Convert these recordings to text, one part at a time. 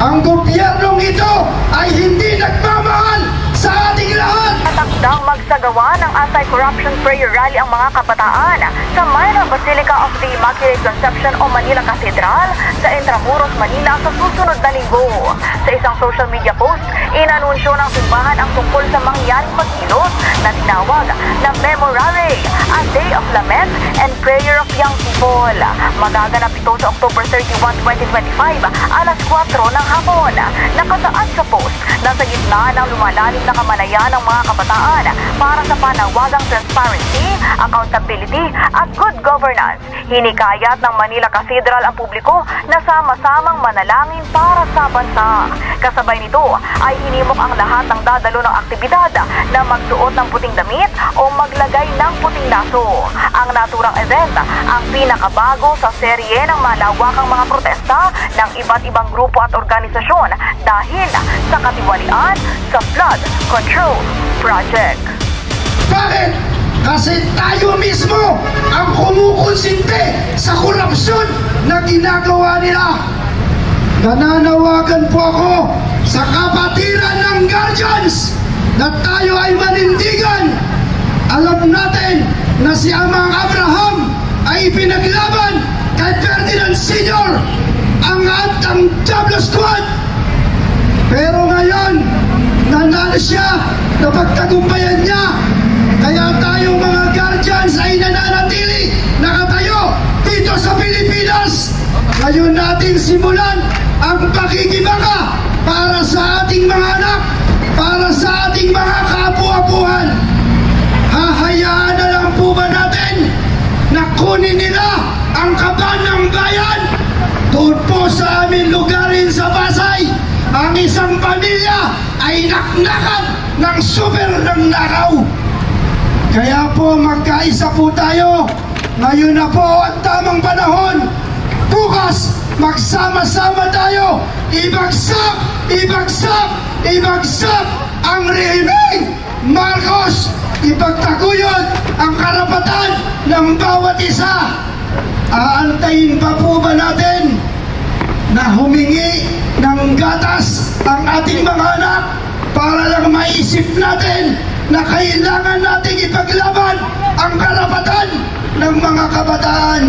Ang gobyernong ito ay hindi nagmamahal sa ating lahat. Takdang magsagawa ng anti-corruption prayer rally ang mga kabataan sa Minor Basilica of the Immaculate Conception o Manila Cathedral sa Intramuros, Manila sa susunod na linggo. Sa isang social media post, inanunsyo ng simbahan ang tungkol sa mangyaring pagkilos na tinawag na Memorare, a Day of Lament and Prayer of Young People. Magaganap ito sa October 31, 2025, alas 4 ng hapon. Nakasaad sa post na sa gitna ng lumalalim na kamalayan ng mga kabataan para sa panawagang transparency, accountability at good governance, hinikayat ng Manila Cathedral ang publiko na sama-samang manalangin para sa bansa. Kasabay nito ay hinimok ang lahat ng dadalo ng aktibidad na magsuot ng puting damit o maglagay ng puting laso. Ang naturang event ang pinakabago sa serye ng malawakang mga protesta ng iba't ibang grupo at organisasyon dahil sa katiwalian sa Flood Control Project. Bakit? Kasi tayo mismo ang kumukonsinti sa korupsyon na ginagawa nila. Nananawagan po ako sa kapatiran ng guardians na tayo ay manindigan. Alam natin na si Amang Abraham ay pinaglaban kay Ferdinand Sr. ang Diablo Squad. Pero ngayon, nanalo siya na pagtagumpayan niya. Kaya tayong mga guardians ay nananatili nakatayo dito sa Pilipinas. Ngayon natin simulan ang pakikibaka para sa ating mga anak, para sa ating mga kaapu-apuhan. Hahayaan na lang po ba natin na kunin nila ang kaban ng bayan? Doon po sa aming lugarin sa Pasay, ang isang pamilya ay naknakan ng super ng nakaw. Kaya po magkaisa po tayo. Ngayon na po ang tamang panahon. Bukas, magsama-sama tayo. Ibagsak, ibagsak, ibagsak ang rehimeng Marcos. Ipagtaguyod ang karapatan ng bawat isa. Aantayin pa po ba natin na humingi ng gatas ang ating mga anak para lang maisip natin na kailangan nating ipaglaban ang karapatan ng mga kabataan?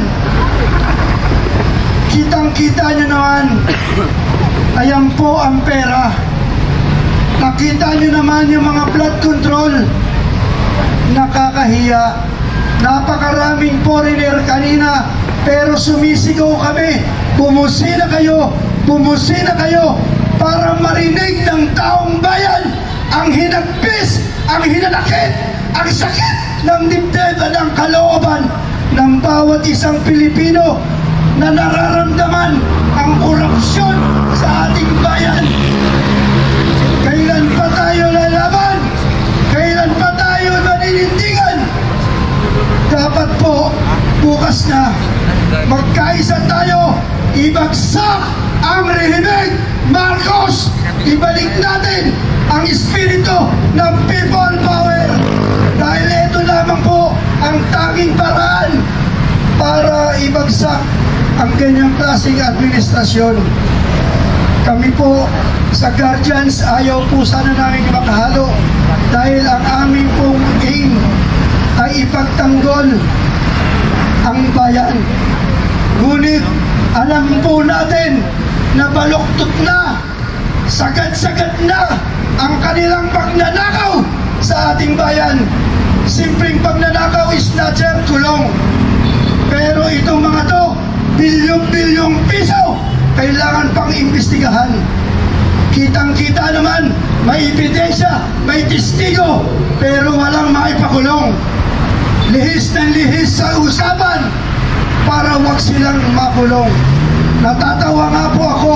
Kitang-kita nyo naman, ayan po ang pera. Nakita nyo naman yung mga blood control. Nakakahiya. Napakaraming foreigner kanina, pero sumisigaw kami, bumusina kayo para marinig ng taong bayan ang hinagpis, ang hinanakit, ang sakit ng dibdib at ng kalooban ng bawat isang Pilipino na nararamdaman ang korupsyon sa ating bayan. Kailan pa tayo lalaban? Kailan pa tayo maninindigan? Dapat po, bukas na, magkaisa tayo, ibagsak ang rehimeng Marcos. Ibalik natin ang espiritu ng people power. Dahil ito lamang po ang tanging paraan para ibagsak ang ganyang klaseng administrasyon. Kami po sa Guardians, ayaw po sana namin makahalo dahil ang aming pong aim ay ipagtanggol ang bayan. Ngunit alam po natin na baluktot na, sagad-sagad na ang kanilang pagnanakaw sa ating bayan. Simpleng pagnanakaw is snatcher, kulong. Pero itong mga to, bilyong-bilyong piso, kailangan pang imbestigahan. Kitang-kita naman, may ebidensya, may testigo, pero walang maipakulong. Lihis ng lihis sa usapan para wag silang makulong. Natatawa nga po ako,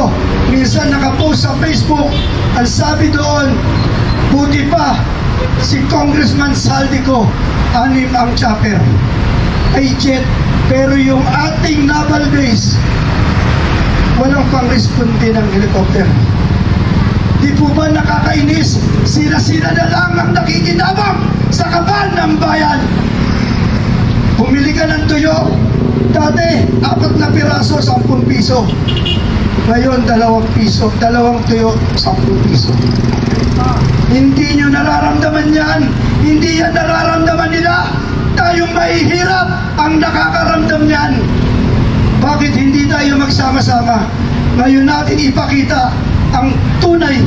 minsan nakapost sa Facebook, ang sabi doon, buti pa si Congressman Saldico, 6 ang chopper, ay jet, pero yung ating naval base, walang pang-responde ng helicopter. Di po ba nakakainis? Sila-sila na lang ang nakikinabang sa kaban ng bayan. Bumili ka ng tuyo, dati 4 na piraso, 10 piso. Ngayon, 2 piso, 2 tuyo, 10 piso. Hindi nyo nararamdaman yan. Hindi yan nararamdaman nila. Tayong mahihirap ang nakakaramdam yan. Bakit hindi tayo magsama-sama? Ngayon natin ipakita ang tunay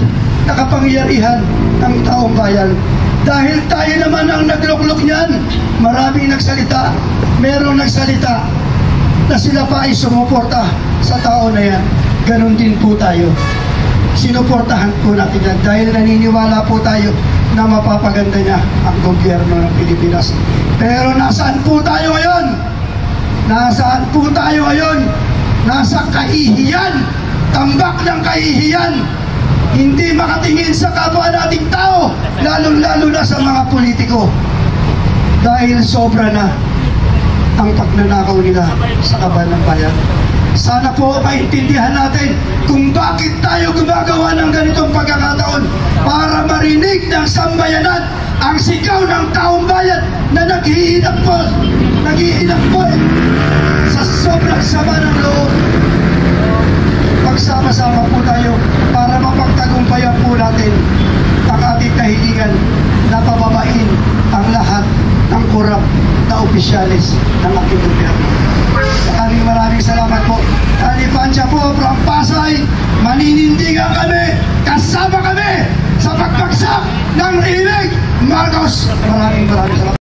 na kapangyarihan ng taong bayan. Dahil tayo naman ang nagluklok niyan. Maraming nagsalita. Merong nagsalita na sila pa ay sumuporta sa tao na yan. Ganon din po tayo. Sinuportahan po natin yan dahil naniniwala po tayo na mapapaganda niya ang gobyerno ng Pilipinas. Pero nasaan po tayo ngayon? Nasaan po tayo ngayon? Nasa kahihiyan, tambak ng kahihiyan. Hindi makatingin sa kapwa nating tao, lalo-lalo na sa mga politiko. Dahil sobra na ang pagnanakaw nila sa kaban ng bayan. Sana po maintindihan natin kung bakit tayo gumagawa ng ganitong pagkakataon para marinig ng sambayanan ang sigaw ng taong bayan na naghihinap po sa sobrang sama ng loob. Pagsama-sama po tayo para mapagtagumpayan po natin ang ating kahilingan na pababain ang lahat ng korap na opisyalis ng ating gobyerno. Maraming salamat po. Alipansya po from Pasay, maninindigan kami, kasama kami sa pagbagsak ng Imig Marcos. Maraming salamat.